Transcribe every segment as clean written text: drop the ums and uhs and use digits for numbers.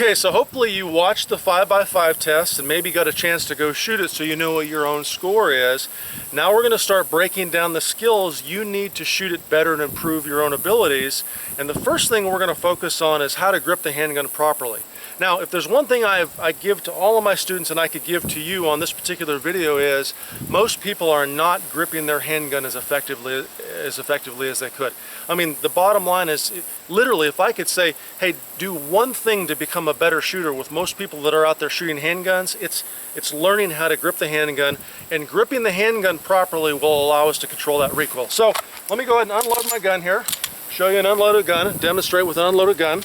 Okay, so hopefully you watched the 5x5 test and maybe got a chance to go shoot it so you know what your own score is. Now we're going to start breaking down the skills you need to shoot it better and improve your own abilities. And the first thing we're going to focus on is how to grip the handgun properly. Now, if there's one thing I give to all of my students and I could give to you on this particular video is most people are not gripping their handgun as effectively as they could. I mean, the bottom line is literally if I could say, hey, do one thing to become a better shooter with most people that are out there shooting handguns, it's learning how to grip the handgun, and gripping the handgun properly will allow us to control that recoil. So let me go ahead and unload my gun here, show you an unloaded gun, demonstrate with an unloaded gun.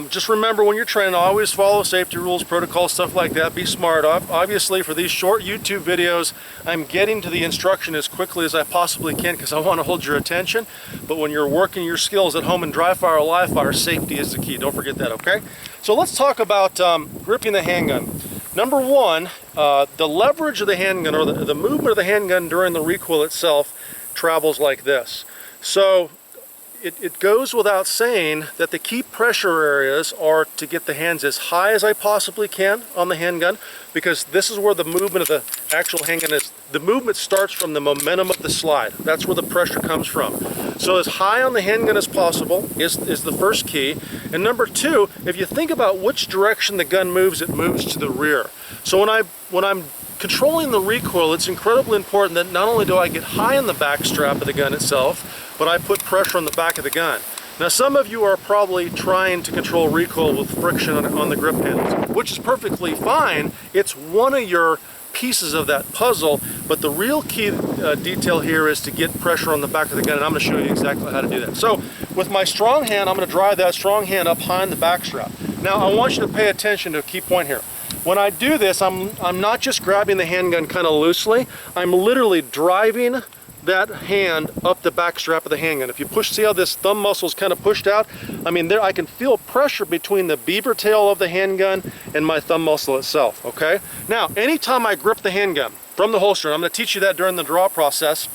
Just remember when you're training, always follow safety rules, protocols, stuff like that. Be smart. Obviously, for these short YouTube videos, I'm getting to the instruction as quickly as I possibly can because I want to hold your attention. But when you're working your skills at home in dry fire or live fire, safety is the key. Don't forget that, okay? So let's talk about gripping the handgun. Number one, the leverage of the handgun, or the movement of the handgun during the recoil itself, travels like this. So it goes without saying that the key pressure areas are to get the hands as high as I possibly can on the handgun, because this is where the movement of the actual handgun is. The movement starts from the momentum of the slide. That's where the pressure comes from. So as high on the handgun as possible is the first key. And number two, if you think about which direction the gun moves, it moves to the rear. So when I'm controlling the recoil, it's incredibly important that not only do I get high on the back strap of the gun itself, but I put pressure on the back of the gun. Now some of you are probably trying to control recoil with friction on the grip handles, which is perfectly fine. It's one of your pieces of that puzzle, but the real key detail here is to get pressure on the back of the gun, and I'm going to show you exactly how to do that. So with my strong hand, I'm going to drive that strong hand up high in the back strap. Now I want you to pay attention to a key point here. When I do this, I'm not just grabbing the handgun kind of loosely, I'm literally driving that hand up the back strap of the handgun. If you push, see how this thumb muscle is kind of pushed out? I mean, there I can feel pressure between the beaver tail of the handgun and my thumb muscle itself, okay? Now, anytime I grip the handgun from the holster, and I'm going to teach you that during the draw process,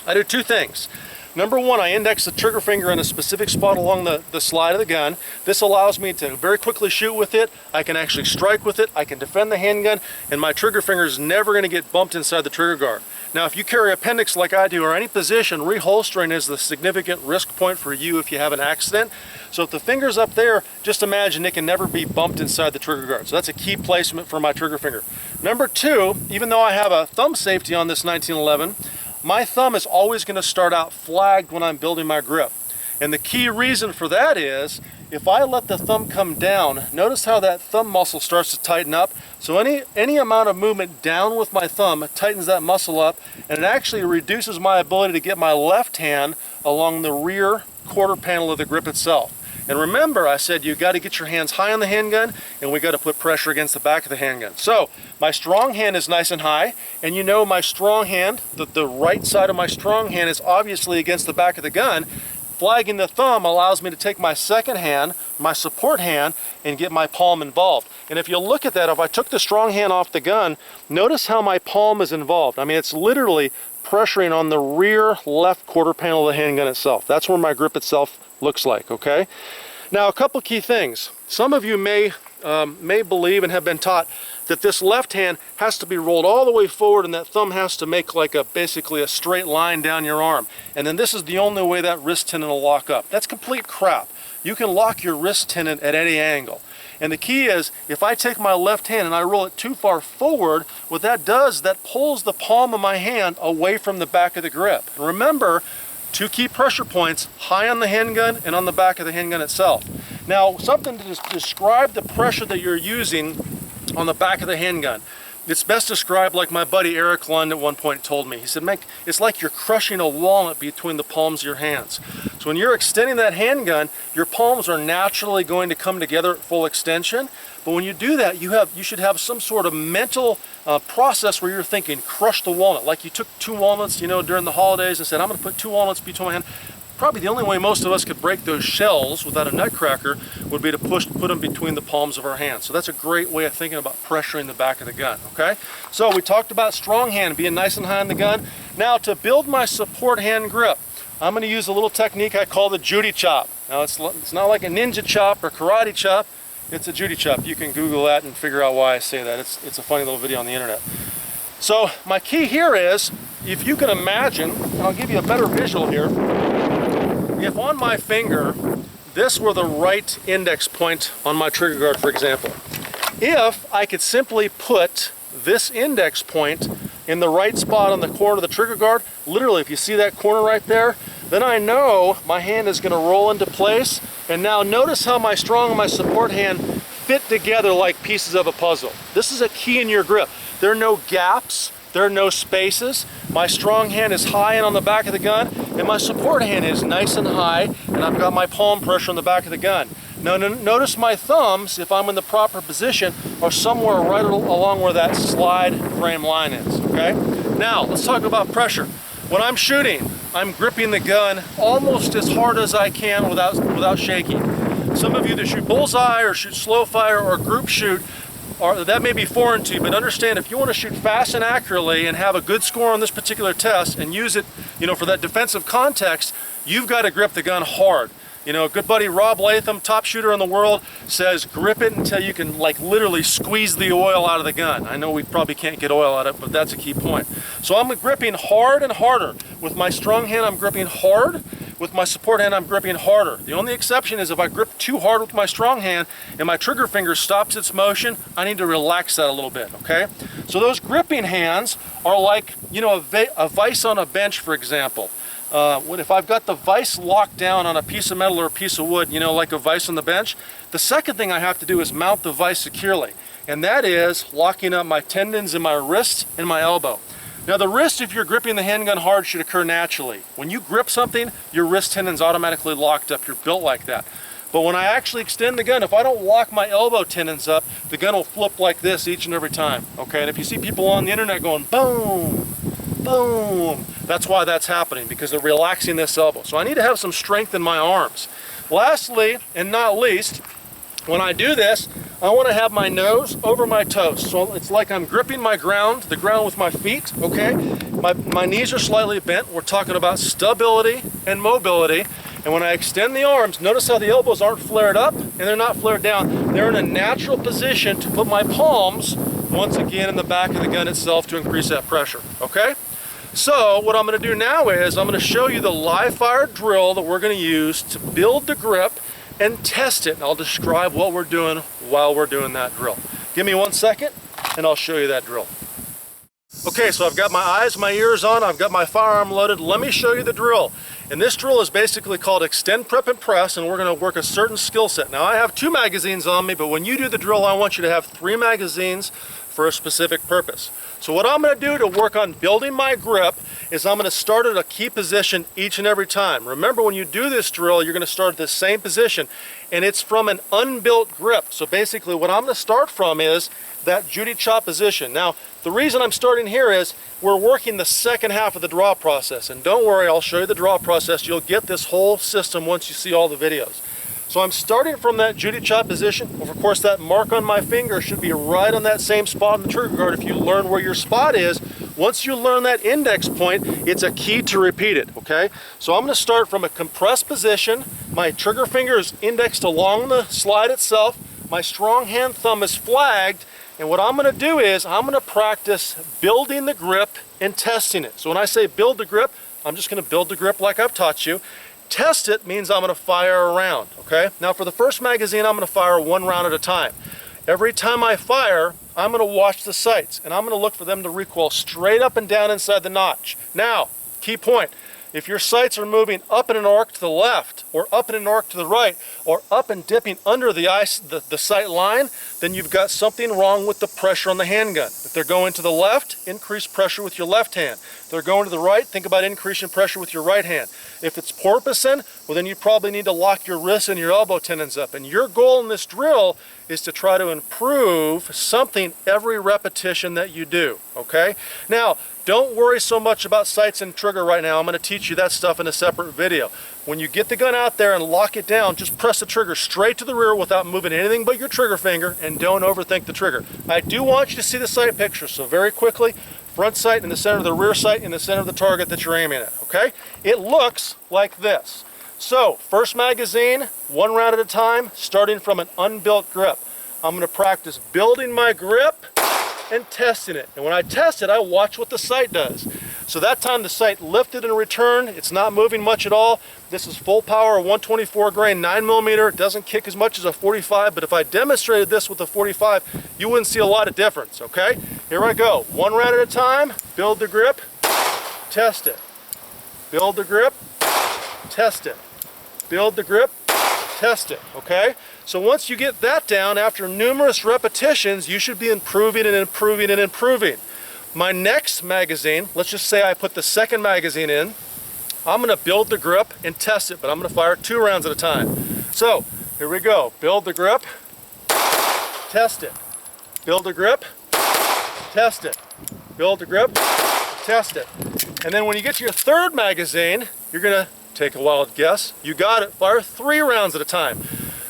I do two things. Number one, I index the trigger finger in a specific spot along the slide of the gun. This allows me to very quickly shoot with it. I can actually strike with it. I can defend the handgun, and my trigger finger is never going to get bumped inside the trigger guard. Now, if you carry appendix like I do, or any position, reholstering is the significant risk point for you if you have an accident. So if the finger's up there, just imagine it can never be bumped inside the trigger guard. So that's a key placement for my trigger finger. Number two, even though I have a thumb safety on this 1911, my thumb is always going to start out flagged when I'm building my grip. And the key reason for that is, if I let the thumb come down, notice how that thumb muscle starts to tighten up. So any amount of movement down with my thumb tightens that muscle up, and it actually reduces my ability to get my left hand along the rear quarter panel of the grip itself. And remember, I said you got to get your hands high on the handgun, and we got to put pressure against the back of the handgun. So my strong hand is nice and high, and you know my strong hand, the right side of my strong hand is obviously against the back of the gun. Flagging the thumb allows me to take my second hand, my support hand, and get my palm involved. And if you look at that, if I took the strong hand off the gun, notice how my palm is involved. I mean, it's literally pressuring on the rear left quarter panel of the handgun itself. That's where my grip itself looks like, okay? Now, a couple key things. Some of you may believe and have been taught that this left hand has to be rolled all the way forward, and that thumb has to make like basically a straight line down your arm. And then this is the only way that wrist tendon will lock up. That's complete crap. You can lock your wrist tendon at any angle. And the key is, if I take my left hand and I roll it too far forward, what that does, that pulls the palm of my hand away from the back of the grip. And remember, two key pressure points, high on the handgun and on the back of the handgun itself. Now, something to describe the pressure that you're using on the back of the handgun. It's best described like my buddy Eric Lund at one point told me. He said, Mike, it's like you're crushing a walnut between the palms of your hands. So when you're extending that handgun, your palms are naturally going to come together at full extension. But when you do that, you should have some sort of mental process where you're thinking, crush the walnut. Like you took two walnuts, during the holidays and said, I'm going to put two walnuts between my hands. Probably the only way most of us could break those shells without a nutcracker would be to put them between the palms of our hands. So that's a great way of thinking about pressuring the back of the gun, okay? So we talked about strong hand, being nice and high on the gun. Now to build my support hand grip, I'm going to use a little technique I call the Judy chop. Now it's not like a ninja chop or karate chop. It's a Judy chop. You can Google that and figure out why I say that. It's a funny little video on the internet. So my key here is, if you can imagine, and I'll give you a better visual here, if on my finger, this were the right index point on my trigger guard, for example, if I could simply put this index point in the right spot on the corner of the trigger guard, literally if you see that corner right there, then I know my hand is going to roll into place. And now notice how my strong and my support hand fit together like pieces of a puzzle. This is a key in your grip. There are no gaps, there are no spaces. My strong hand is high and on the back of the gun, and my support hand is nice and high, and I've got my palm pressure on the back of the gun. Now notice my thumbs, if I'm in the proper position, are somewhere right along where that slide frame line is, okay? Now, let's talk about pressure. When I'm shooting, I'm gripping the gun almost as hard as I can without shaking. Some of you that shoot bullseye or shoot slow fire or group shoot, that may be foreign to you, but understand, if you want to shoot fast and accurately and have a good score on this particular test and use it, for that defensive context, you've got to grip the gun hard. A good buddy Rob Latham, top shooter in the world, says grip it until you can literally squeeze the oil out of the gun. I know we probably can't get oil out of it, but that's a key point. So I'm gripping hard and harder. With my strong hand, I'm gripping hard. With my support hand, I'm gripping harder. The only exception is if I grip too hard with my strong hand and my trigger finger stops its motion, I need to relax that a little bit, okay? So those gripping hands are like, a vise on a bench, for example. If I've got the vise locked down on a piece of metal or a piece of wood, like a vise on the bench, the second thing I have to do is mount the vise securely. And that is locking up my tendons in my wrist and my elbow. Now the wrist, if you're gripping the handgun hard, should occur naturally. When you grip something, your wrist tendon's automatically locked up. You're built like that. But when I actually extend the gun, if I don't lock my elbow tendons up, the gun will flip like this each and every time. Okay, and if you see people on the internet going boom, boom, that's why that's happening, because they're relaxing this elbow. So I need to have some strength in my arms. Lastly, and not least, when I do this, I want to have my nose over my toes. So it's like I'm gripping the ground with my feet, okay? My knees are slightly bent. We're talking about stability and mobility. And when I extend the arms, notice how the elbows aren't flared up and they're not flared down. They're in a natural position to put my palms, once again, in the back of the gun itself to increase that pressure, okay? So what I'm going to do now is I'm going to show you the live fire drill that we're going to use to build the grip and test it. And I'll describe what we're doing while we're doing that drill. Give me 1 second and I'll show you that drill. Okay, so I've got my eyes, my ears on, I've got my firearm loaded. Let me show you the drill. And this drill is basically called extend, prep, and press, and we're going to work a certain skill set. Now I have 2 magazines on me, but when you do the drill, I want you to have 3 magazines for a specific purpose. So what I'm going to do to work on building my grip is I'm going to start at a key position each and every time. Remember, when you do this drill, you're going to start at the same position, and it's from an unbuilt grip. So basically what I'm going to start from is that Judy chop position. Now, the reason I'm starting here is we're working the second half of the draw process. And don't worry, I'll show you the draw process. You'll get this whole system once you see all the videos. So I'm starting from that Judy chop position. Of course, that mark on my finger should be right on that same spot on the trigger guard. If you learn where your spot is, once you learn that index point, it's a key to repeat it, okay? So I'm going to start from a compressed position. My trigger finger is indexed along the slide itself. My strong hand thumb is flagged. And what I'm going to do is I'm going to practice building the grip and testing it. So when I say build the grip, I'm just going to build the grip like I've taught you. Test it means I'm going to fire a round, okay? Now for the first magazine, I'm going to fire 1 round at a time. Every time I fire, I'm going to watch the sights, and I'm going to look for them to recoil straight up and down inside the notch. Now, key point. If your sights are moving up in an arc to the left, or up in an arc to the right, or up and dipping under the sight line, then you've got something wrong with the pressure on the handgun. If they're going to the left, increase pressure with your left hand. If they're going to the right, think about increasing pressure with your right hand. If it's porpoising, well then you probably need to lock your wrists and your elbow tendons up. And your goal in this drill is to try to improve something every repetition that you do, okay? Now, don't worry so much about sights and trigger right now. I'm going to teach you that stuff in a separate video. When you get the gun out there and lock it down, just press the trigger straight to the rear without moving anything but your trigger finger, and don't overthink the trigger. I do want you to see the sight picture, so very quickly, front sight in the center of the rear sight in the center of the target that you're aiming at, okay? It looks like this. So, first magazine, 1 round at a time, starting from an unbuilt grip. I'm going to practice building my grip and testing it. And when I test it, I watch what the sight does. So that time the sight lifted and returned. It's not moving much at all. This is full power, 124 grain, 9mm. It doesn't kick as much as a 45, but if I demonstrated this with a 45, you wouldn't see a lot of difference, okay? Here I go. One round at a time. Build the grip, test it. Build the grip, test it. Build the grip, test it, okay? So once you get that down, after numerous repetitions, you should be improving and improving and improving. My next magazine, let's just say I put the second magazine in, I'm gonna build the grip and test it, but I'm gonna fire 2 rounds at a time. So, here we go. Build the grip, test it. Build the grip, test it. Build the grip, test it. And then when you get to your third magazine, you're gonna take a wild guess. You got it, fire 3 rounds at a time.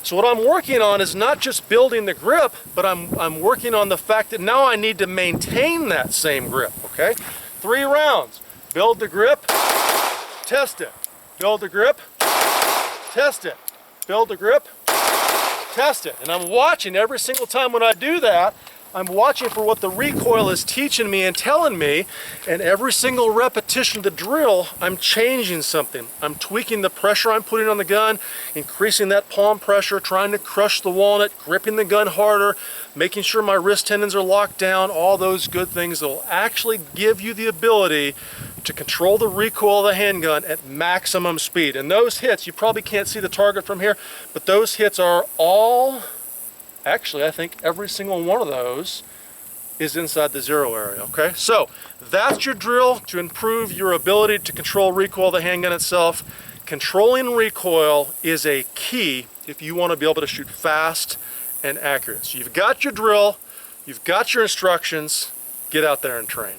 So what I'm working on is not just building the grip, but I'm working on the fact that now I need to maintain that same grip, okay? 3 rounds. Build the grip, test it. Build the grip, test it. Build the grip, test it. And I'm watching every single time when I do that, I'm watching for what the recoil is teaching me and telling me, and every single repetition of the drill, I'm changing something. I'm tweaking the pressure I'm putting on the gun, increasing that palm pressure, trying to crush the walnut, gripping the gun harder, making sure my wrist tendons are locked down, all those good things that will actually give you the ability to control the recoil of the handgun at maximum speed. And those hits, you probably can't see the target from here, but those hits are all... Actually, I think every single one of those is inside the 0 area, okay? So, that's your drill to improve your ability to control recoil of the handgun itself. Controlling recoil is a key if you want to be able to shoot fast and accurate. So you've got your drill, you've got your instructions, get out there and train.